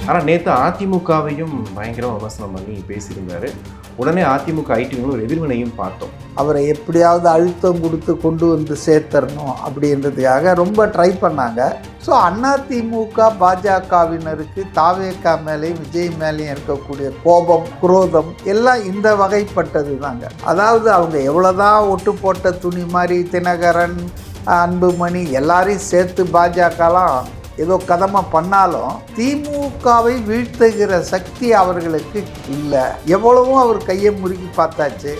ஆனால் நேற்று அதிமுகவையும் பயங்கர விமர்சனம் பண்ணி பேசியிருந்தார். உடனே அதிமுக ஐடிங்களும் ஒரு எதிர்வினையும் பார்த்தோம். அவரை எப்படியாவது அழுத்தம் கொடுத்து கொண்டு வந்து சேர்த்தரணும் அப்படின்றதுக்காக ரொம்ப ட்ரை பண்ணாங்க. ஸோ அதிமுக பாஜகவினருக்கு தாவேகா மேலேயும் விஜய் மேலேயும் இருக்கக்கூடிய கோபம், குரோதம் எல்லாம் இந்த வகைப்பட்டது தாங்க. அதாவது அவங்க எவ்வளோதான் ஒட்டு போட்ட துணி மாதிரி தினகரன், அன்புமணி எல்லாரையும் சேர்த்து பாஜகலாம் ஏதோ கதமாக பண்ணாலும் திமுகவை வீழ்த்துகிற சக்தி அவர்களுக்கு இல்லை. எவ்வளவும் அவர் கையை முறுக்கி பார்த்தாச்சு,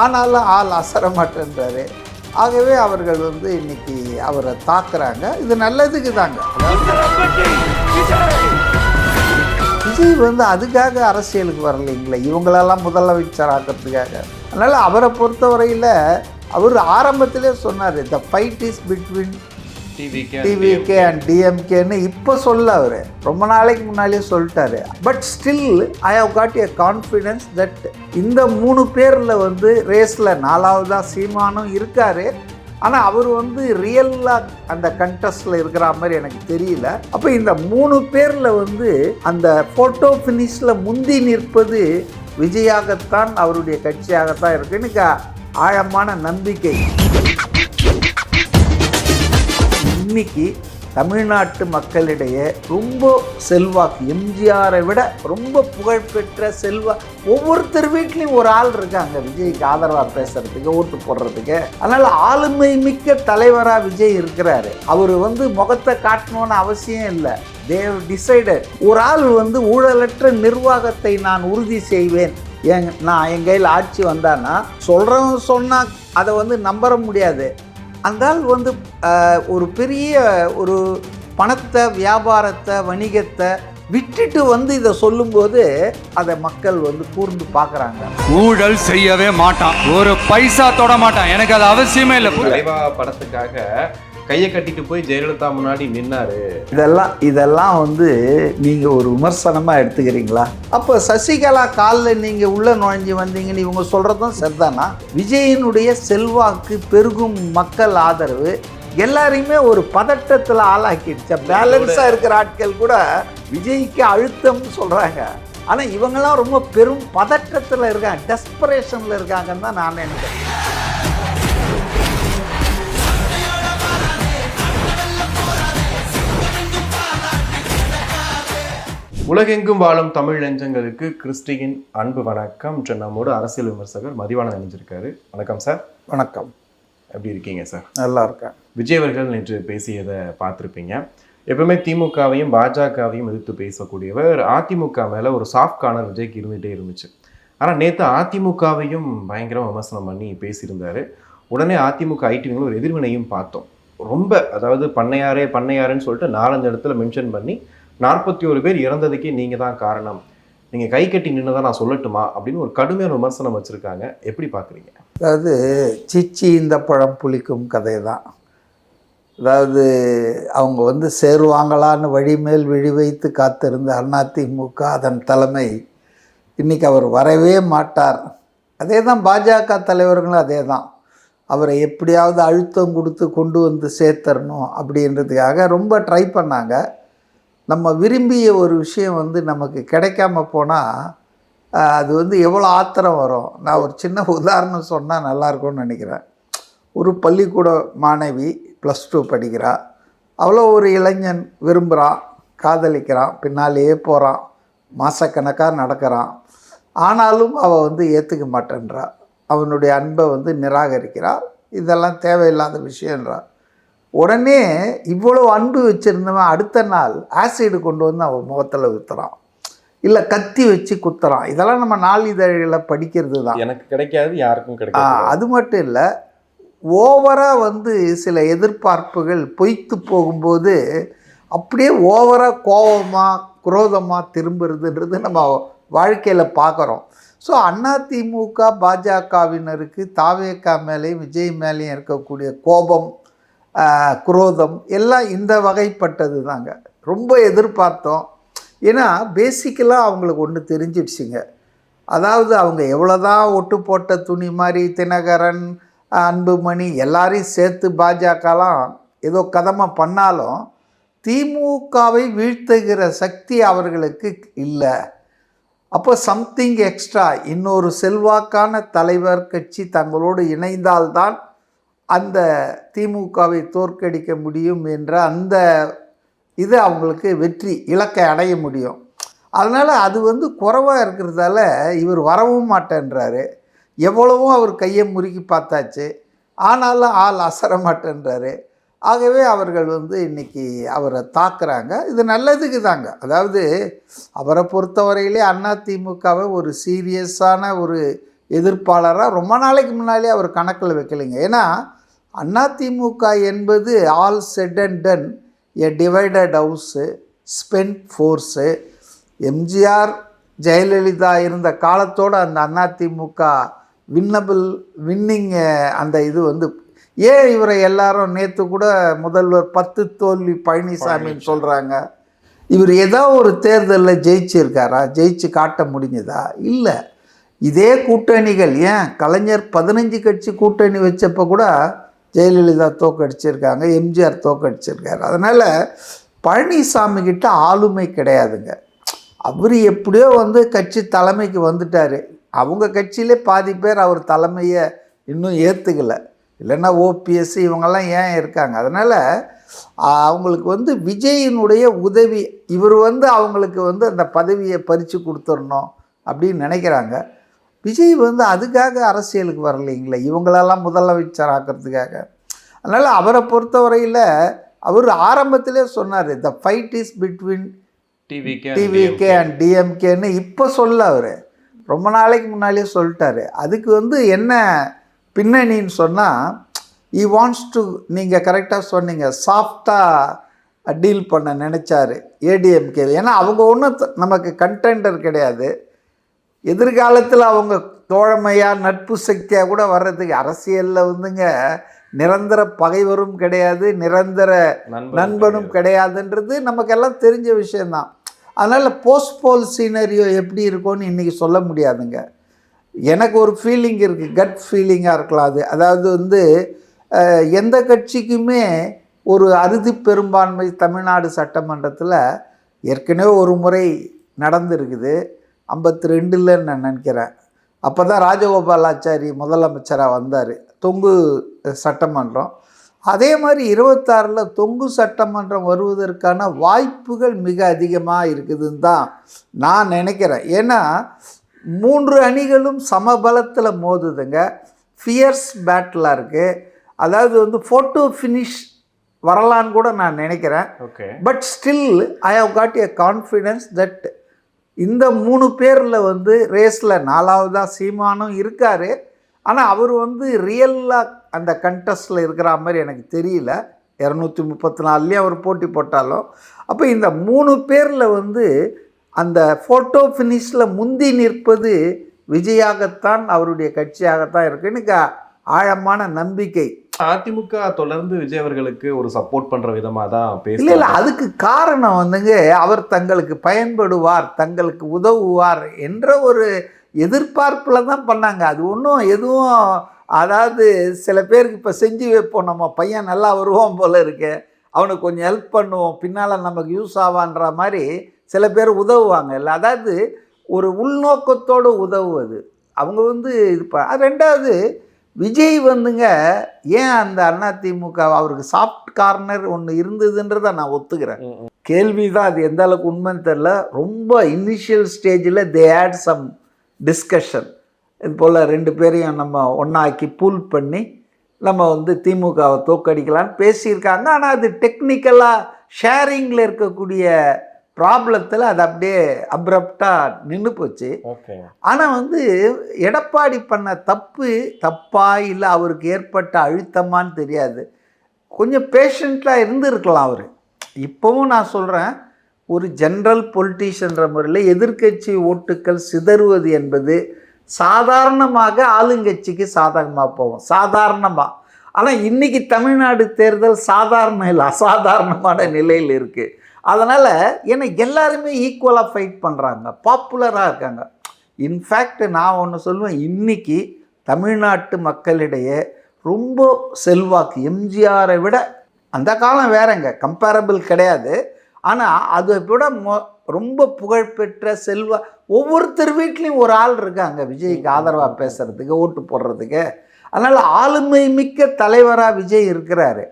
ஆனாலும் ஆள் அசர மாட்டேன்றாரு. ஆகவே அவர்கள் இன்னைக்கு அவரை தாக்குறாங்க. இது நல்லதுக்கு தாங்க. விஜய் அதுக்காக அரசியலுக்கு வரலைங்களே, இவங்களெல்லாம் முதலமைச்சர் ஆக்கிறதுக்காக. அதனால் அவரை பொறுத்தவரையில் அவர் ஆரம்பத்திலே சொன்னார், the fight is between TVK and டிஎம்கேன்னு இப்போ சொல்ல அவர் ரொம்ப நாளைக்கு முன்னாலே சொல்லிட்டாரு. But still I have got a confidence that இந்த 3 பேரில் ரேஸில் 4வதாக சீமானும் இருக்கார். ஆனால் அவர் ரியலாக அந்த கண்டஸ்டில் இருக்கிற மாதிரி எனக்கு தெரியல. அப்போ இந்த 3 பேரில் அந்த ஃபோட்டோ ஃபினிஷில் முந்தி நிற்பது விஜயாகத்தான், அவருடைய கட்சியாகத்தான் இருக்குது. எனக்கு ஆழமான நம்பிக்கை. இன்னைக்கு தமிழ்நாட்டு மக்களிடையே ரொம்ப செல்வாக்கு, எம்ஜிஆரை விட ரொம்ப புகழ்பெற்ற ஒவ்வொருத்தர் வீட்லேயும் ஒரு ஆள் இருக்காங்க விஜய்க்கு ஆதரவாக பேசுறதுக்கு, ஓட்டு போடுறதுக்கு. அதனால் ஆளுமை மிக்க தலைவராக விஜய் இருக்கிறாரு. அவர் முகத்தை காட்டணும்னு அவசியம் இல்லை. தேவ் டிசைடட். ஒரு ஆள் ஊழலற்ற நிர்வாகத்தை நான் உறுதி செய்வேன், நான் என் கையில் ஆட்சி வந்தான்னா சொல்கிறவங்க சொன்னால் அதை நம்பற முடியாது. அந்த ஆள் ஒரு பெரிய ஒரு பணத்தை, வியாபாரத்தை, வணிகத்தை விட்டுட்டு இதை சொல்லும்போது அதை மக்கள் கூர்ந்து பார்க்குறாங்க. ஊழல் செய்யவே மாட்டான், ஒரு பைசா தொட மாட்டான், எனக்கு அது அவசியமே இல்லை. தலைவா படத்துக்காக கையை கட்டிட்டு போய் ஜெயலலிதா முன்னாடி நின்னாரு. இதெல்லாம் நீங்கள் ஒரு விமர்சனமாக எடுத்துக்கிறீங்களா? அப்போ சசிகலா காலில் நீங்கள் உள்ளே நுழைஞ்சி வந்தீங்கன்னு இவங்க சொல்கிறதும் சரிதானா? விஜயினுடைய செல்வாக்கு, பெருகும் மக்கள் ஆதரவு எல்லாரையுமே ஒரு பதட்டத்தில் ஆளாக்கிடுச்சா? பேலன்ஸாக இருக்கிற ஆட்கள் கூட விஜய்க்கு அழுத்தம்னு சொல்கிறாங்க. ஆனால் இவங்கெல்லாம் ரொம்ப பெரும் பதட்டத்தில் இருக்காங்க, டெஸ்பரேஷனில் இருக்காங்கன்னு தான் நான் நினைக்கிறேன். உலகெங்கும் வாழும் தமிழ் நெஞ்சங்களுக்கு கிறிஸ்டியின் அன்பு வணக்கம். நம்மோடு அரசியல் விமர்சகர் மதிவாணன் நினைஞ்சிருக்காரு. வணக்கம் சார். வணக்கம். எப்படி இருக்கீங்க சார்? நல்லா இருக்கேன். விஜய் அவர்கள் நேற்று பேசியதை பார்த்துருப்பீங்க. எப்பவுமே திமுகவையும் பாஜகவையும் எதிர்த்து பேசக்கூடியவர். அதிமுக மேலே ஒரு சாஃப்ட் கார்னர் விஜய்க்கு இருந்துகிட்டே இருந்துச்சு. ஆனால் நேற்று அதிமுகவையும் பயங்கர விமர்சனம் பண்ணி பேசியிருந்தார். உடனே அதிமுக ஐடிங்களும் ஒரு எதிர்வினையும் பார்த்தோம். ரொம்ப அதாவது பண்ணையாருன்னு சொல்லிட்டு 4-5 இடத்துல மென்ஷன் பண்ணி 41 பேர் இறந்ததுக்கே நீங்கள் தான் காரணம், நீங்கள் கை கட்டி நின்றுதான் நான் சொல்லட்டுமா அப்படின்னு ஒரு கடுமையான விமர்சனம் வச்சுருக்காங்க. எப்படி பார்க்குறீங்க? அதாவது சிச்சி இந்த பழம் புளிக்கும் கதை தான். அதாவது அவங்க சேருவாங்களான்னு வழிமேல் விழி வைத்து காத்திருந்த அதிமுக, அதன் தலைமை இன்றைக்கி அவர் வரவே மாட்டார். அதே தான் பாஜக தலைவர்களும் அதே தான். அவரை எப்படியாவது அழுத்தம் கொடுத்து கொண்டு வந்து சேர்த்தரணும் அப்படின்றதுக்காக ரொம்ப ட்ரை பண்ணாங்க. நம்ம விரும்பிய ஒரு விஷயம் நமக்கு கிடைக்காம போனால் அது எவ்வளோ ஆத்திரம் வரும். நான் ஒரு சின்ன உதாரணம் சொன்னால் நல்லாயிருக்கும்னு நினைக்கிறேன். ஒரு பள்ளிக்கூட மாணவி +2 படிக்கிறா. அவ்வளோ ஒரு இளைஞன் விரும்புகிறான், காதலிக்கிறான், பின்னாலேயே போகிறான், மாதக்கணக்காக நடக்கிறான். ஆனாலும் அவள் ஏற்றுக்க மாட்டேன்றா, அவனுடைய அன்பை நிராகரிக்கிறா. இதெல்லாம் தேவையில்லாத விஷயன்றா. உடனே இவ்வளோ அன்பு வச்சுருந்தவன் அடுத்த நாள் ஆசிடு கொண்டு வந்து அவன் முகத்தில் ஊற்றுறான், இல்லை கத்தி வச்சு குத்துறான். இதெல்லாம் நம்ம நாளிதழில் படிக்கிறது தான். எனக்கு கிடைக்காது, யாருக்கும் கிடைக்காது. அது மட்டும் இல்லை, ஓவராக சில எதிர்பார்ப்புகள் பொய்த்து போகும்போது அப்படியே ஓவராக கோபமாக குரோதமாக திரும்புறதுன்றது நம்ம வாழ்க்கையில் பார்க்குறோம். ஸோ அதிமுக பாஜகவினருக்கு தாவேகா மேலேயும் விஜய் மேலேயும் இருக்கக்கூடிய கோபம், குரோதம் எல்லாம் இந்த வகைப்பட்டது தாங்க. ரொம்ப எதிர்பார்த்தோம். ஏன்னா பேசிக்கலாக அவங்களுக்கு ஒன்று தெரிஞ்சிடுச்சிங்க. அதாவது அவங்க எவ்வளோதான் ஒட்டு போட்ட துணி மாதிரி தினகரன், அன்புமணி எல்லாரையும் சேர்த்து பாஜகலாம் ஏதோ கதமாக பண்ணாலும் திமுகவை வீழ்த்துகிற சக்தி அவர்களுக்கு இல்லை. அப்போ சம்திங் எக்ஸ்ட்ரா, இன்னொரு செல்வாக்கான தலைவர் கட்சி தங்களோடு இணைந்தால்தான் அந்த திமுகவை தோற்கடிக்க முடியும் என்ற அந்த இது அவங்களுக்கு வெற்றி இலக்கை அடைய முடியும். அதனால் அது குறைவாக இருக்கிறதால இவர் வரவும் மாட்டேன்றாரு. எவ்வளவோ அவர் கையை முறுக்கி பார்த்தாச்சு, ஆனாலும் ஆள் அசர மாட்டேன்றாரு. ஆகவே அவர்கள் இன்றைக்கி அவரை தாக்குறாங்க. இது நல்லதுக்கு தாங்க. அதாவது அவரை பொறுத்தவரையிலே அதிமுகவை ஒரு சீரியஸான ஒரு எதிர்ப்பாளராக ரொம்ப நாளைக்கு முன்னாலே அவர் கணக்கில் வைக்கலைங்க. ஏன்னா அதிமுக என்பது all set and ton a divided house, spend force. MGR Jayalalithaa இருந்த காலத்தோடு அந்த அதிமுக வின்னிங் அந்த இது ஏன் இவரை எல்லாரும் நேற்று கூட முதல்வர் 10 தோல்வி பழனிசாமின்னு சொல்கிறாங்க. இவர் ஏதோ ஒரு தேர்தலில் ஜெயிச்சிருக்காரா? ஜெயிச்சு காட்ட முடிஞ்சதா? இல்லை. இதே கூட்டணிகள், ஏன் கலைஞர் 15 கட்சி கூட்டணி வச்சப்போ கூட ஜெயலலிதா தோக்கடிச்சிருக்காங்க, எம்ஜிஆர் தோக்கடிச்சிருக்காரு. அதனால் பழனிசாமி கிட்ட ஆளுமை கிடையாதுங்க. அவர் எப்படியோ கட்சி தலைமைக்கு வந்துட்டார். அவங்க கட்சியிலே பாதி பேர் அவர் தலைமையை இன்னும் ஏற்றுக்கலை. இல்லைன்னா ஓபிஎஸ் இவங்கெல்லாம் ஏன் இருக்காங்க? அதனால் அவங்களுக்கு விஜயினுடைய உதவி, இவர் அவங்களுக்கு அந்த பதவியை பறித்து கொடுத்துடணும் அப்படின்னு நினைக்கிறாங்க. விஜய் அதுக்காக அரசியலுக்கு வரலைங்களே, இவங்களெல்லாம் முதலமைச்சர் ஆக்கிறதுக்காக. அதனால் அவரை பொறுத்தவரையில் அவர் ஆரம்பத்திலே சொன்னார், the fight is between TVK and டிஎம்கேன்னு. இப்போ சொல்ல அவர் ரொம்ப நாளைக்கு முன்னாலே சொல்லிட்டாரு. அதுக்கு என்ன பின்னணின்னு சொன்னால், ஈ வாண்ட்ஸ் டு, நீங்கள் கரெக்டாக சொன்னீங்க, சாஃப்டாக டீல் பண்ண நினச்சாரு ஏடிஎம்கே. ஏன்னா அவங்க ஒன்றும் நமக்கு கண்டெண்டர் கிடையாது. எதிர்காலத்தில் அவங்க தோழமையாக நட்பு சக்தியாக கூட வர்றதுக்கு அரசியலில் நிரந்தர பகைவரும் கிடையாது, நிரந்தர நண்பனும் கிடையாதுன்றது நமக்கெல்லாம் தெரிஞ்ச விஷயந்தான். அதனால் போஸ்ட்போல் சீனரியோ எப்படி இருக்கும்னு இன்றைக்கி சொல்ல முடியாதுங்க. எனக்கு ஒரு ஃபீலிங் இருக்குது, கட் ஃபீலிங்காக இருக்கலாம் அது. அதாவது எந்த கட்சிக்குமே ஒரு அறுதி பெரும்பான்மை தமிழ்நாடு சட்டமன்றத்தில் ஏற்கனவே ஒரு முறை நடந்திருக்குது, 52ல் நான் நினைக்கிறேன். அப்போ தான் ராஜகோபாலாச்சாரி முதலமைச்சராக வந்தார், தொங்கு சட்டமன்றம். அதே மாதிரி 26ல் தொங்கு சட்டமன்றம் வருவதற்கான வாய்ப்புகள் மிக அதிகமாக இருக்குதுன்னு தான் நான் நினைக்கிறேன். ஏன்னா 3 அணிகளும் சமபலத்தில் மோதுதுங்க, ஃபியர்ஸ் பேட்டிலாக இருக்குது. அதாவது ஃபோட்டோ ஃபினிஷ் வரலான்னு கூட நான் நினைக்கிறேன். But still I have got a confidence that இந்த 3 பேரில் ரேஸில் 4வதாக சீமானும் இருக்கார். ஆனால் அவர் ரியலாக அந்த கண்டஸ்டில் இருக்கிற மாதிரி எனக்கு தெரியல. 234லேயும் அவர் போட்டி போட்டாலும். அப்போ இந்த 3 பேரில் அந்த ஃபோட்டோ ஃபினிஷில் முந்தி நிற்பது விஜயாகத்தான், அவருடைய கட்சியாகத்தான் இருக்குது. எனக்கு ஆழமான நம்பிக்கை. அதிமுக தொடர்ந்து விஜய் அவர்களுக்கு ஒரு சப்போர்ட் பண்ணுற விதமாக தான் பேச. இல்லை, அதுக்கு காரணம் அவர் தங்களுக்கு பயன்படுவார், தங்களுக்கு உதவுவார் என்ற ஒரு எதிர்பார்ப்பில் தான் பண்ணாங்க. அது ஒன்றும் எதுவும், அதாவது சில பேருக்கு இப்போ செஞ்சு வைப்போம், நம்ம பையன் நல்லா வருவோம் போல் இருக்கு, அவனுக்கு கொஞ்சம் ஹெல்ப் பண்ணுவோம், பின்னால் நமக்கு யூஸ் ஆவான்ற மாதிரி சில பேர் உதவுவாங்க. இல்லை, அதாவது ஒரு உள்நோக்கத்தோடு உதவுவது அவங்க இது. ரெண்டாவது விஜய் ஏன் அந்த அதிமுக அவருக்கு சாஃப்ட் கார்னர் ஒன்று இருந்ததுன்றதை நான் ஒத்துக்கிறேன். கேள்வி தான் அது எந்த அளவுக்கு உண்மைன்னு தெரில. ரொம்ப இனிஷியல் ஸ்டேஜில் தே ஹேட் சம் டிஸ்கஷன், இது போல் 2 பேரையும் நம்ம ஒன்றாக்கி பூல் பண்ணி நம்ம திமுகவை தோக்கடிக்கலான்னு பேசியிருக்காங்க. ஆனால் அது டெக்னிக்கலாக ஷேரிங்கில் இருக்கக்கூடிய ப்ராப்ளத்தில் அது அப்படியே அப்ரப்டாக நின்று போச்சு. ஆனால் எடப்பாடி பண்ண தப்பா இல்லை அவருக்கு ஏற்பட்ட அழுத்தமான்னு தெரியாது. கொஞ்சம் பேஷண்ட்டாக இருந்திருக்கலாம் அவர். இப்போவும் நான் சொல்கிறேன், ஒரு ஜென்ரல் பொலிட்டீஷியன்ற முறையில் எதிர்க்கட்சி ஓட்டுக்கள் சிதறுவது என்பது சாதாரணமாக ஆளுங்கட்சிக்கு சாதகமாக போகும், சாதாரணமாக. ஆனால் இன்றைக்கி தமிழ்நாடு தேர்தல் சாதாரண இல்லை, அசாதாரணமான நிலையில் இருக்குது. அதனால் ஏன்னா எல்லாருமே ஈக்குவலாக ஃபைட் பண்ணுறாங்க, பாப்புலராக இருக்காங்க. இன்ஃபேக்ட் நான் ஒன்று சொல்லுவேன், இன்றைக்கி தமிழ்நாட்டு மக்களிடையே ரொம்ப செல்வாக்கு, எம்ஜிஆரை விட அந்த காலம் வேறங்க, கம்பேரபிள் கிடையாது. ஆனால் அதை விட ரொம்ப புகழ்பெற்ற ஒவ்வொருத்தர் வீட்லேயும் ஒரு ஆள் இருக்காங்க விஜய்க்கு ஆதரவாக பேசுகிறதுக்கு, ஓட்டு போடுறதுக்கு. அதனால் ஆளுமை மிக்க தலைவராக விஜய் இருக்கிறாரு.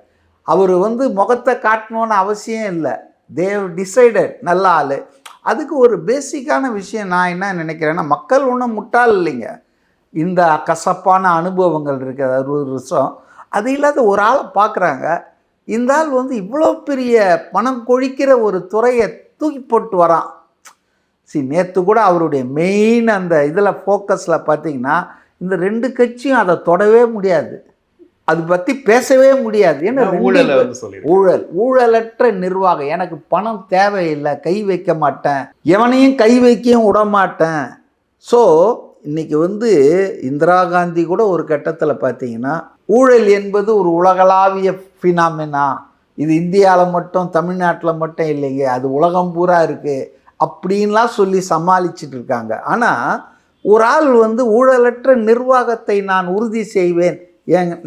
அவர் வந்து முகத்தை காட்டணுன்னு அவசியம் இல்லை. தேவ் டிசைடட் நல்ல ஆள். அதுக்கு ஒரு பேசிக்கான விஷயம் நான் என்ன நினைக்கிறேன்னா, மக்கள் ஒன்றும் முட்டாள் இல்லைங்க. இந்த கசப்பான அனுபவங்கள் இருக்குது 60 வருஷம், அது இல்லாத ஒரு ஆளை பார்க்குறாங்க. இந்த ஆள் வந்து இவ்வளோ பெரிய பணம் கொழிக்கிற ஒரு துறையை தூக்கி போட்டு வரான். நேற்று கூட அவருடைய மெயின் அந்த இதில் ஃபோக்கஸில் பார்த்தீங்கன்னா, இந்த 2 கட்சியும் அதை தொடவே முடியாது, அது பற்றி பேசவே முடியாது. ஏன்னா ஊழலற்ற நிர்வாகம், எனக்கு பணம் தேவையில்லை, கை வைக்க மாட்டேன், எவனையும் கை வைக்கவும் விட மாட்டேன். ஸோ இன்றைக்கி வந்து இந்திரா காந்தி கூட ஒரு கட்டத்தில் பார்த்தீங்கன்னா, ஊழல் என்பது ஒரு உலகளாவிய ஃபினாமினா, இது இந்தியாவில் மட்டும் தமிழ்நாட்டில் மட்டும் இல்லைங்க, அது உலகம் பூரா இருக்குது அப்படின்லாம் சொல்லி சமாளிச்சுட்டு இருக்காங்க. ஆனால் ஒரு ஆள் வந்து ஊழலற்ற நிர்வாகத்தை நான் உறுதி செய்வேன்,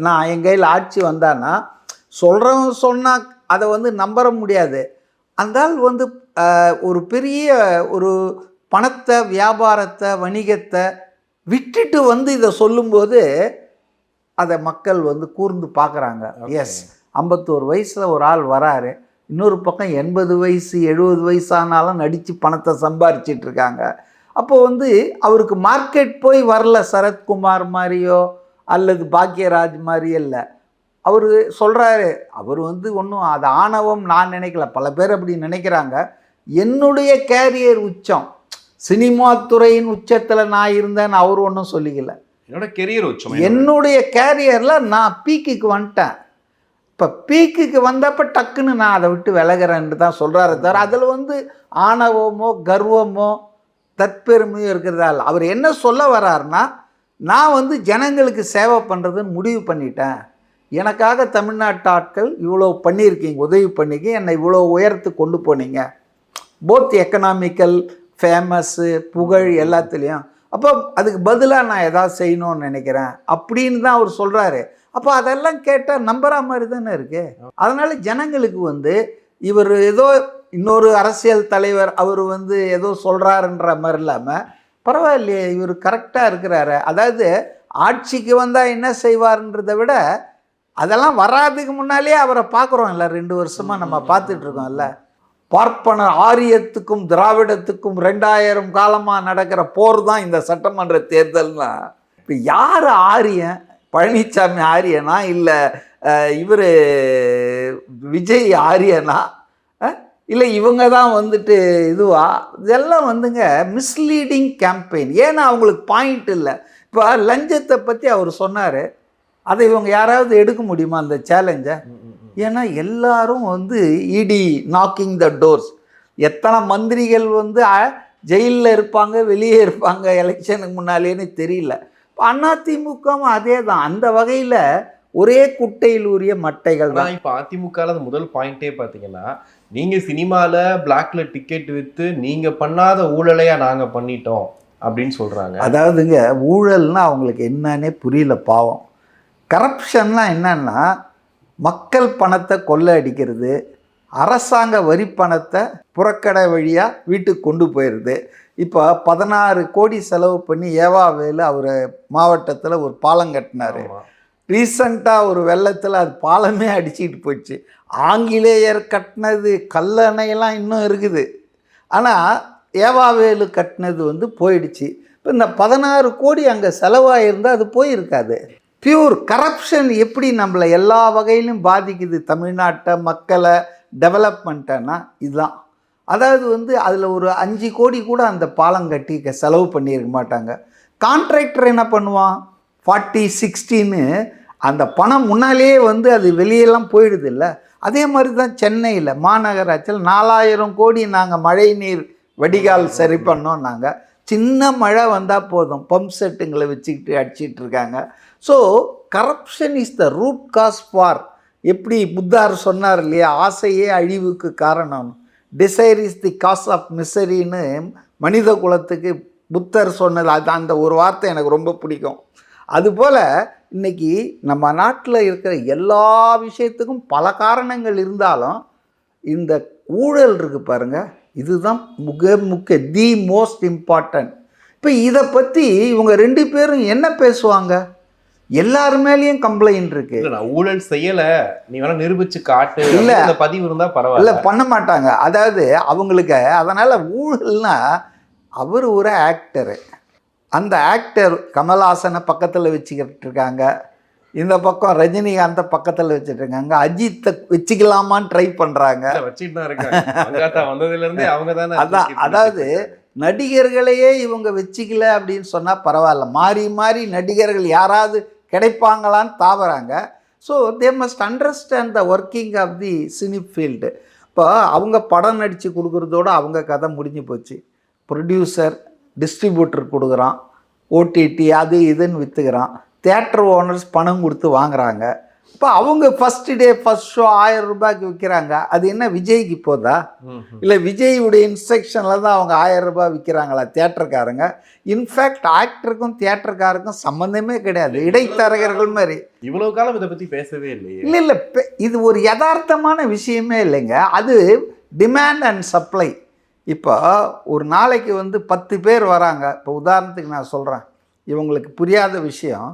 நான் என் கையில் ஆட்சி வந்தான்னா சொல்கிறவங்க சொன்னால் அதை வந்து நம்பற முடியாது. அந்த ஆள் வந்து ஒரு பெரிய ஒரு பணத்தை, வியாபாரத்தை, வணிகத்தை விட்டுட்டு வந்து இதை சொல்லும்போது அதை மக்கள் வந்து கூர்ந்து பார்க்குறாங்க. எஸ், 51 வயசில் ஒரு ஆள் வராரு, இன்னொரு பக்கம் 80 வயசு 70 வயசானாலும் நடித்து பணத்தை சம்பாரிச்சிட்டு இருக்காங்க. அப்போ வந்து அவருக்கு மார்க்கெட் போய் வரல, சரத்குமார் மாதிரியோ அல்லது பாக்யராஜ் மாதிரியோ இல்லை. அவர் சொல்கிறாரு, அவர் வந்து ஒன்றும் அது ஆணவம் நான் நினைக்கல, பல பேர் அப்படி நினைக்கிறாங்க. என்னுடைய கேரியர் உச்சம், சினிமா துறையின் உச்சத்தில் நான் இருந்தேன்னு அவர் ஒன்றும் சொல்லிக்கல. என்னோட கெரியர் உச்சம், என்னுடைய கேரியரில் நான் பீக்குக்கு வந்துட்டேன். இப்போ பீக்குக்கு வந்தப்போ டக்குன்னு நான் அதை விட்டு விலகிறேன்னு தான் சொல்கிறாரு தவிர அதில் வந்து ஆணவமோ கர்வமோ தற்பெருமையோ இருக்கிறதா இல்லை. அவர் என்ன சொல்ல வர்றாருன்னா, நான் வந்து ஜனங்களுக்கு சேவை பண்ணுறதுன்னு முடிவு பண்ணிட்டேன், எனக்காக தமிழ்நாட்டு ஆட்கள் இவ்வளோ பண்ணியிருக்கீங்க, உதவி பண்ணிக்க, என்னை இவ்வளோ உயரத்து கொண்டு போனீங்க, போத் எக்கனாமிக்கல் ஃபேமஸ்ஸு புகழ் எல்லாத்துலேயும். அப்போ அதுக்கு பதிலாக நான் எதாவது செய்யணும்னு நினைக்கிறேன் அப்படின்னு தான் அவர் சொல்கிறாரு. அப்போ அதெல்லாம் கேட்டால் நம்புற மாதிரி தானே இருக்குது. அதனால் ஜனங்களுக்கு வந்து இவர் ஏதோ இன்னொரு அரசியல் தலைவர் அவர் வந்து ஏதோ சொல்கிறாருன்ற மாதிரி இல்லாமல், பரவாயில்லையே இவர் கரெக்டாக இருக்கிறாரு. அதாவது ஆட்சிக்கு வந்தால் என்ன செய்வார்ன்றதை விட அதெல்லாம் வராதுக்கு முன்னாலே அவரை பார்க்குறோம் இல்லை, 2 வருஷமாக நம்ம பார்த்துட்ருக்கோம்ல. பார்ப்பன ஆரியத்துக்கும் திராவிடத்துக்கும் 2000 காலமாக நடக்கிற போர் தான் இந்த சட்டமன்ற தேர்தல்னா. இப்போ யார் ஆரியன்? பழனிசாமி ஆரியனா இல்லை இவர் விஜய் ஆரியனா இல்லை இவங்க தான் வந்துட்டு இதுவா? இதெல்லாம் வந்துங்க மிஸ்லீடிங் கேம்பெயின். ஏன்னா அவங்களுக்கு பாயிண்ட் இல்லை. இப்போ லஞ்சத்தை பற்றி அவர் சொன்னார், அதை இவங்க யாராவது எடுக்க முடியுமா அந்த சேலஞ்சை? ஏன்னா எல்லாரும் வந்து இடி நாக்கிங் த டோர்ஸ். எத்தனை மந்திரிகள் வந்து ஜெயிலில் இருப்பாங்க, வெளியே இருப்பாங்க எலெக்ஷனுக்கு முன்னாலேன்னு தெரியல. இப்போ அதிமுகவும் அதே தான். அந்த வகையில் ஒரே குட்டையில் உரிய மட்டைகள் தான். இப்போ அதிமுகவில் அது முதல் பாயிண்டே பார்த்தீங்கன்னா, நீங்கள் சினிமாவில் பிளாக்ல டிக்கெட் விற்று நீங்கள் பண்ணாத ஊழலையாக நாங்கள் பண்ணிட்டோம் அப்படின்னு சொல்கிறாங்க. அதாவதுங்க ஊழல்னா அவங்களுக்கு என்னன்னே புரியல பாவம். கரப்ஷன்லாம் என்னன்னா மக்கள் பணத்தை கொள்ளை அடிக்கிறது, அரசாங்க வரி பணத்தை புறக்கடை வழியாக வீட்டுக்கு கொண்டு போயிடுது. இப்போ 16 கோடி செலவு பண்ணி ஏவாவேலு அவர் மாவட்டத்தில் ஒரு பாலம் கட்டினார். ரீசண்டாக ஒரு வெள்ளத்தில் அது பாலமே அடிச்சுக்கிட்டு போயிடுச்சு. ஆங்கிலேயர் கட்டினது கல்லணையெல்லாம் இன்னும் இருக்குது, ஆனால் ஏவாவேலு கட்டினது வந்து போயிடுச்சு. இப்போ இந்த 16 கோடி அங்கே செலவாகிருந்தால் அது போயிருக்காது. பியூர் கரப்ஷன் எப்படி நம்மளை எல்லா வகையிலும் பாதிக்குது தமிழ்நாட்டை, மக்களை, டெவலப்மெண்ட்டனா இதுதான். அதாவது வந்து அதில் ஒரு 5 கோடி கூட அந்த பாலம் கட்டி செலவு பண்ணியிருக்க மாட்டாங்க. கான்ட்ராக்டர் என்ன பண்ணுவான், 40-60ன்னு அந்த பணம் முன்னாலேயே வந்து அது வெளியெல்லாம் போயிடுது இல்லை. அதே மாதிரி தான் சென்னையில் மாநகராட்சியில் 4000 கோடி நாங்கள் மழை நீர் வடிகால் சரி பண்ணோம். நாங்கள் சின்ன மழை வந்தால் போதும், பம்ப் செட்டுங்களை வச்சுக்கிட்டு அடிச்சிட்டு இருக்காங்க. So corruption is the root cause for, எப்படி புத்தார் சொன்னார் இல்லையா, ஆசையே அழிவுக்கு காரணம், desire is the cos of மிசரின்னு மனித குலத்துக்கு புத்தர் சொன்னது. அது அந்த ஒரு வார்த்தை எனக்கு ரொம்ப பிடிக்கும். அதுபோல் இன்னைக்கு நம்ம நாட்டில் இருக்கிற எல்லா விஷயத்துக்கும் பல காரணங்கள் இருந்தாலும் இந்த ஊழல் இருக்கு பாருங்க, இதுதான் முக்கிய தி மோஸ்ட் இம்பார்ட்டன்ட். இப்போ இதை பற்றி இவங்க 2 பேரும் என்ன பேசுவாங்க? எல்லார் மேலேயும் கம்ப்ளைண்ட் இருக்கு. நான் ஊழல் செய்யல, நீ வேணா நிரூபிச்சு காட்டு, இல்ல இந்த பதிவு இருந்தா இல்லை பரவாயில்ல. பண்ண மாட்டாங்க. அதாவது அவங்களுக்கு அதனால் ஊழல்னா அவர் ஒரு ஆக்டரு. அந்த ஆக்டர் கமல்ஹாசனை பக்கத்தில் வச்சுக்கிட்டு இருக்காங்க, இந்த பக்கம் ரஜினிகாந்தை பக்கத்தில் வச்சுட்டு இருக்காங்க, அஜித்தை வச்சுக்கலாமான்னு ட்ரை பண்ணுறாங்க. வச்சுட்டு தான் இருக்காங்க. மங்காத்தா வந்ததுல இருந்தே அவங்க தானே. அதான், அதாவது நடிகர்களையே இவங்க வச்சுக்கல அப்படின்னு சொன்னால் பரவாயில்ல, மாறி மாறி நடிகர்கள் யாராவது கிடைப்பாங்களான்னு தாவறாங்க. So they must understand the working of the cine field. இப்போ அவங்க படம் நடித்து கொடுக்குறதோடு அவங்க கதை முடிஞ்சு போச்சு. ப்ரொடியூசர் டிஸ்ட்ரிபியூட்டர் கொடுக்குறான், ஓடிடி அது இதுன்னு விற்றுக்கிறான், தியேட்டர் ஓனர்ஸ் பணம் கொடுத்து வாங்குறாங்க. இப்போ அவங்க ஃபஸ்ட் டே ஃபஸ்ட் ஷோ 1000 ரூபாய்க்கு விற்கிறாங்க. அது என்ன விஜய்க்கு போதா? இல்லை விஜய்யுடைய இன்ஸ்ட்ரக்ஷனில் தான் அவங்க 1000 ரூபாய் விற்கிறாங்களா தியேட்டருக்காரங்க? இன்ஃபேக்ட் ஆக்டருக்கும் தியேட்டருக்காருக்கும் சம்மந்தமே கிடையாது, இடைத்தரகர்கள் மாதிரி. இவ்வளவு காலம் இதை பத்தி பேசவே இல்லையே. இல்லை இல்லை, இது ஒரு யதார்த்தமான விஷயமே இல்லைங்க. அது டிமாண்ட் அண்ட் சப்ளை. இப்போ ஒரு நாளைக்கு 10 பேர் வராங்க. இப்போ உதாரணத்துக்கு நான் சொல்கிறேன், இவங்களுக்கு புரியாத விஷயம்.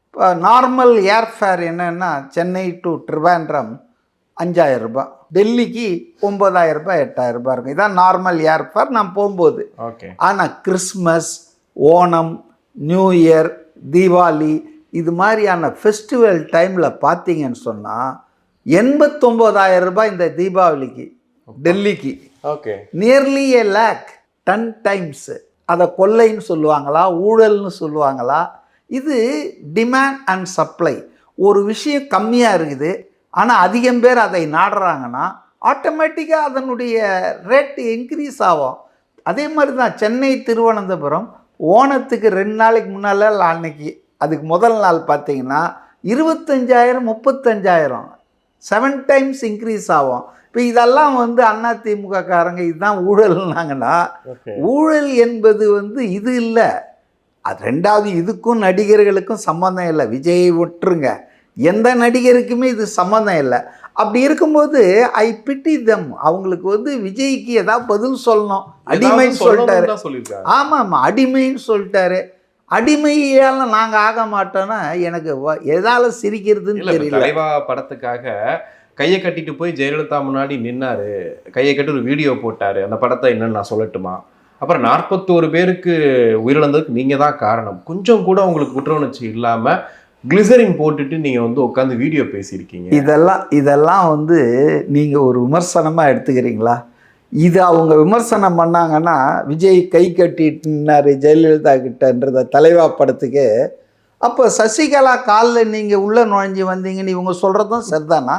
இப்போ நார்மல் ஏர்ஃபேர் என்னென்னா சென்னை டு ட்ரிவாண்ட்ரம் 5000 ரூபாய், டெல்லிக்கு 9000 ரூபாய் 8000 ரூபாய் இருக்கும். இதான் நார்மல் ஏர்ஃபேர் நான் போகும்போது. ஓகே. ஆனால் Christmas, Onam, new year, Deepavali இது மாதிரியான ஃபெஸ்டிவல் டைமில் பார்த்தீங்கன்னு சொன்னால் 89,000 ரூபாய் இந்த தீபாவளிக்கு டெல்லிக்கு. Okay. Nearly a lakh 10 times. அதை கொள்ளைன்னு சொல்லுவாங்களா, ஊழல்னு சொல்லுவாங்களா? இது டிமாண்ட் அண்ட் சப்ளை. ஒரு விஷயம் கம்மியாக இருக்குது, ஆனால் அதிகம் பேர் அதை நாடுறாங்கன்னா ஆட்டோமேட்டிக்காக அதனுடைய ரேட்டு இன்க்ரீஸ் ஆகும். அதே மாதிரி தான் சென்னை திருவனந்தபுரம் ஓணத்துக்கு 2 நாளைக்கு முன்னால் அன்னைக்கு, அதுக்கு முதல் நாள் பார்த்தீங்கன்னா 25,000 35,000 7 டைம்ஸ் இன்க்ரீஸ் ஆகும். இப்போ இதெல்லாம் அதிமுக காரங்க இதுதான் ஊழல்னாங்கன்னா, ஊழல் என்பது இது இல்லை. அது ரெண்டாவது, இதுக்கும் நடிகர்களுக்கும் சம்மந்தம் இல்லை. விஜயை விட்டுருங்க, எந்த நடிகருக்குமே இது சம்மந்தம் இல்லை. அப்படி இருக்கும்போது ஐ பிட்டி தம். அவங்களுக்கு விஜய்க்கு ஏதாவது பதில் சொல்லணும். அடிமைன்னு சொல்லிட்டாரு. ஆமாம், அடிமைன்னு சொல்லிட்டாரு. அடிமையால் நாங்கள் ஆக மாட்டோன்னா எனக்கு எதால சிரிக்கிறதுன்னு தெரியல. தலைவா படத்துக்காக கையை கட்டிட்டு போய் ஜெயலலிதா முன்னாடி நின்னாரு, கையை கட்டி ஒரு வீடியோ போட்டாரு. அந்த படத்தை என்னன்னு நான் சொல்லட்டுமா? அப்புறம் 41 பேருக்கு உயிரிழந்ததுக்கு நீங்க தான் காரணம். கொஞ்சம் கூட உங்களுக்கு குற்ற உணர்ச்சி இல்லாம கிளிசரின் போட்டுட்டு நீங்க உட்காந்து வீடியோ பேசியிருக்கீங்க. இதெல்லாம் நீங்க ஒரு விமர்சனமா எடுத்துக்கிறீங்களா? இது அவங்க விமர்சனம் பண்ணாங்கன்னா, விஜய் கை கட்டிட்டுனாரு ஜெயலலிதா கிட்டன்றத தலைவா படத்துக்கு. அப்போ சசிகலா காலில் நீங்கள் உள்ளே நுழைஞ்சி வந்தீங்கன்னு இவங்க சொல்கிறதும் சரிதானா?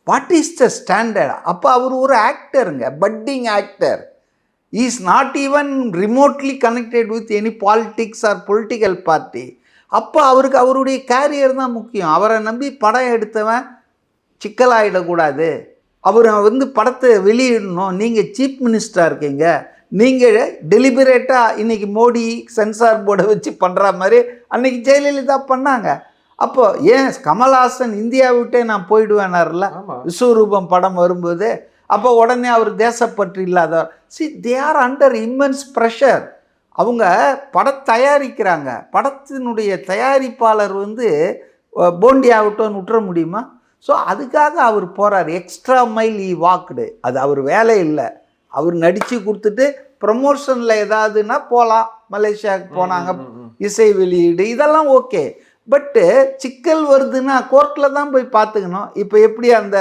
What is the standard? அப்போ அவர் ஒரு ஆக்டருங்க, budding actor. Is not even remotely connected with any politics or political party. அப்போ அவருக்கு அவருடைய கேரியர் தான் முக்கியம். அவரை நம்பி படம் எடுத்தவன் சிக்கலாயிடக்கூடாது. அவர் படத்தை வெளியிடணும். நீங்கள் சீஃப் மினிஸ்டராக இருக்கீங்க, நீங்கள் டெலிபரேட்டாக இன்றைக்கி மோடி சென்சார் போர்டை வச்சு பண்ணுற மாதிரி அன்றைக்கி ஜெயலலிதா பண்ணாங்க. அப்போது ஏன் கமல்ஹாசன் இந்தியா விட்டே நான் போயிடுவேனார்ல விஸ்வரூபம் படம் வரும்போது? அப்போ உடனே அவர் தேசப்பற்று இல்லாதவர். They are under immense pressure. அவங்க படம் தயாரிக்கிறாங்க, படத்தினுடைய தயாரிப்பாளர் போண்டி ஆகட்டும்னு விட்டுற முடியுமா? ஸோ அதுக்காக அவர் போகிறார். எக்ஸ்ட்ரா மைல் ஈ வாக்குடு. அது அவர் வேலை இல்லை. அவர் நடித்து கொடுத்துட்டு ப்ரமோஷனில் ஏதாவதுன்னா போகலாம். மலேசியாவுக்கு போனாங்க, இசை வெளியீடு, இதெல்லாம் ஓகே. பட்டு சிக்கல் வருதுன்னா கோர்ட்டில் தான் போய் பார்த்துக்கணும். இப்போ எப்படி அந்த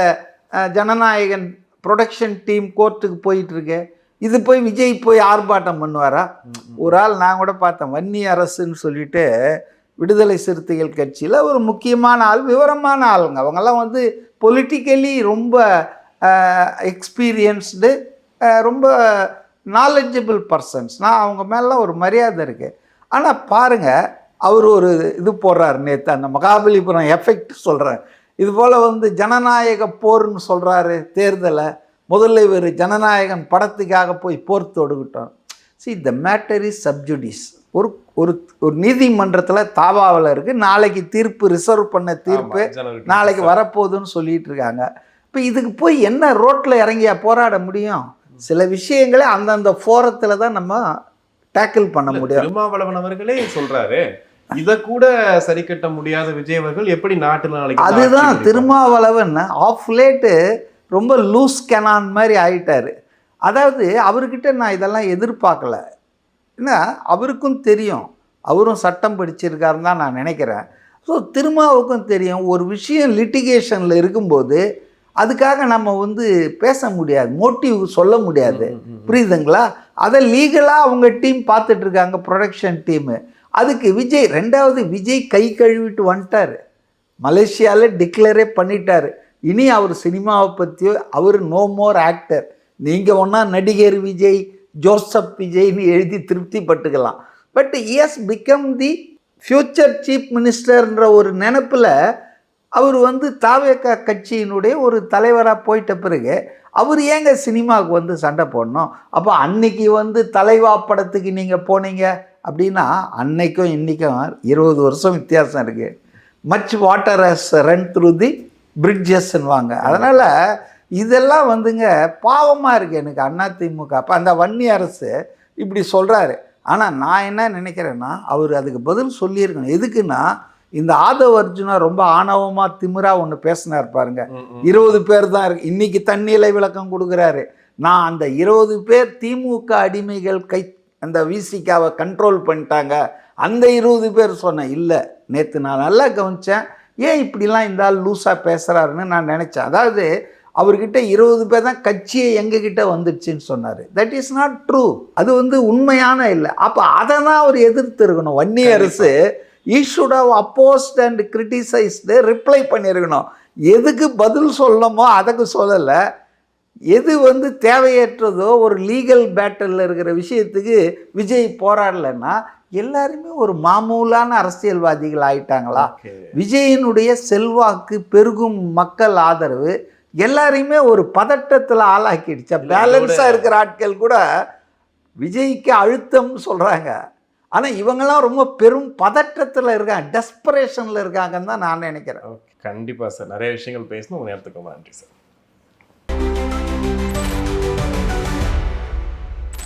ஜனநாயகன் ப்ரொடக்ஷன் டீம் கோர்ட்டுக்கு போயிட்டுருக்கு, இது போய் விஜய் போய் ஆர்ப்பாட்டம் பண்ணுவாரா? ஒரு ஆள் நான் கூட பார்த்தேன், வன்னி அரசுன்னு சொல்லிட்டு விடுதலை சிறுத்தைகள் கட்சியில் ஒரு முக்கியமான ஆள், விவரமான ஆளுங்க. அவங்கெல்லாம் பொலிட்டிக்கலி ரொம்ப எக்ஸ்பீரியன்ஸ்டு, ரொம்ப நாலெட்ஜபிள் பர்சன்ஸ். நான் அவங்க மேலாம் ஒரு மரியாதை இருக்குது. ஆனால் பாருங்கள், அவர் ஒரு இது போடுறார். நேற்று அந்த மகாபலிபுரம் எஃபெக்ட் சொல்கிறேன். இது போல் ஜனநாயக போர்னு சொல்கிறாரு தேர்தலை. முதல்ல இவர் ஜனநாயகன் படத்துக்காக போய் போர் தொடுக்கிட்டோம். The matter is sub judice. ஒரு ஒரு ஒரு நீதிமன்றத்தில் தாவாவில் இருக்குது, நாளைக்கு தீர்ப்பு ரிசர்வ் பண்ண தீர்ப்பு நாளைக்கு வரப்போகுதுன்னு சொல்லிட்டு இருக்காங்க. இப்போ இதுக்கு போய் என்ன ரோட்டில் இறங்கியா போராட முடியும்? சில விஷயங்களை அந்தந்த ஃபோரத்தில் தான் நம்ம டேக்கிள் பண்ண முடியும். திருமாவளவன் அவர்களே சொல்றாரு, இதை கூட சரி கட்ட முடியாத விஜய் அவர்கள் எப்படி நாட்டு நாளைக்கு? அதுதான் திருமாவளவன் ஆஃப் லேட்டு ரொம்ப லூஸ் கெனான் மாதிரி ஆயிட்டாரு. அதாவது அவர்கிட்ட நான் இதெல்லாம் எதிர்பார்க்கல. ஏன்னா அவருக்கும் தெரியும், அவரும் சட்டம் படிச்சிருக்காருன்னு தான் நான் நினைக்கிறேன். ஸோ திருமாவுக்கும் தெரியும், ஒரு விஷயம் லிட்டிகேஷனில் இருக்கும்போது அதுக்காக நம்ம வந்து பேச முடியாது, மோட்டிவ் சொல்ல முடியாது. புரியுதுங்களா? அதை லீகலாக அவங்க டீம் பார்த்துட்ருக்காங்க, ப்ரொடக்ஷன் டீமு. அதுக்கு விஜய் ரெண்டாவது விஜய் கை கழுவிட்டு வந்துட்டார், மலேசியாவில் டிக்ளரே பண்ணிட்டார். இனி அவர் சினிமாவை பற்றியோ, அவர் நோ மோர் ஆக்டர். நீங்கள் ஒன்றா நடிகர் விஜய், ஜோசப் விஜய்னு எழுதி திருப்தி பட்டுக்கலாம். But is become the future chief மினிஸ்டர்ன்ற ஒரு நினப்பில் அவர் வந்து தாவேகா கட்சியினுடைய ஒரு தலைவராக போயிட்ட பிறகு அவர் ஏங்க சினிமாவுக்கு வந்து சண்டை போடணும்? அப்போ அன்னைக்கு வந்து தலைவா படத்துக்கு நீங்கள் போனீங்க அப்படின்னா அன்னைக்கும் இன்றைக்கும் 20 வருஷம் வித்தியாசம் இருக்குது. Much water has run through the பிரிட்ஜஸ்ன்னுவாங்க. அதனால் இதெல்லாம் வந்துங்க பாவமாக இருக்குது எனக்கு அதிமுக. அப்போ அந்த வன்னி அரசு இப்படி சொல்கிறாரு. ஆனால் நான் என்ன நினைக்கிறேன்னா, அவர் அதுக்கு பதில் சொல்லியிருக்கணும். எதுக்குன்னா, இந்த ஆதவ் அர்ஜுனா ரொம்ப ஆணவமாக திமிரா ஒன்று பேசினார் பாருங்க. 20 பேர் தான் இருக்கு, இன்னைக்கு தண்ணியில விளக்கம் கொடுக்குறாரு. நான் அந்த 20 பேர் திமுக அடிமைகள் அந்த விசிகாவை கண்ட்ரோல் பண்ணிட்டாங்க, அந்த 20 பேர் சொன்னேன். இல்லை, நேற்று நான் நல்லா கவனித்தேன், ஏன் இப்படிலாம் இந்த ஆள் லூஸாக பேசுகிறாருன்னு நான் நினச்சேன். அதாவது அவர்கிட்ட 20 பேர் தான் கட்சியை எங்ககிட்ட வந்துடுச்சுன்னு சொன்னார். That is not true. அது வந்து உண்மையான இல்லை. அப்போ அதை தான் அவர் எதிர்த்து இருக்கணும். வன்னி அரசு he should have opposed and criticized, reply பண்ணியிருக்கணும். எதுக்கு பதில் சொல்லணுமோ அதுக்கு சொல்லலை. எது வந்து தேவையற்றதோ ஒரு லீகல் பேட்டலில் இருக்கிற விஷயத்துக்கு விஜய் போராடலைன்னா எல்லாருமே ஒரு மாமூலான அரசியல்வாதிகள் ஆயிட்டாங்களா? விஜயினுடைய செல்வாக்கு, பெருகும் மக்கள் ஆதரவு எல்லாரையுமே ஒரு பதட்டத்தில் ஆளாக்கிடுச்சா? பேலன்ஸாக இருக்கிற ஆட்கள் கூட விஜய்க்கு அழுத்தம் சொல்கிறாங்க. ஆனால் இவங்கெல்லாம் ரொம்ப பெரும் பதற்றத்தில் இருக்காங்க, டெஸ்பரேஷனில் இருக்காங்கன்னு தான் நான் நினைக்கிறேன். கண்டிப்பாக சார், நிறைய விஷயங்கள் பேசணும். உங்கள் நேரத்துக்கு ரொம்ப நன்றி சார்.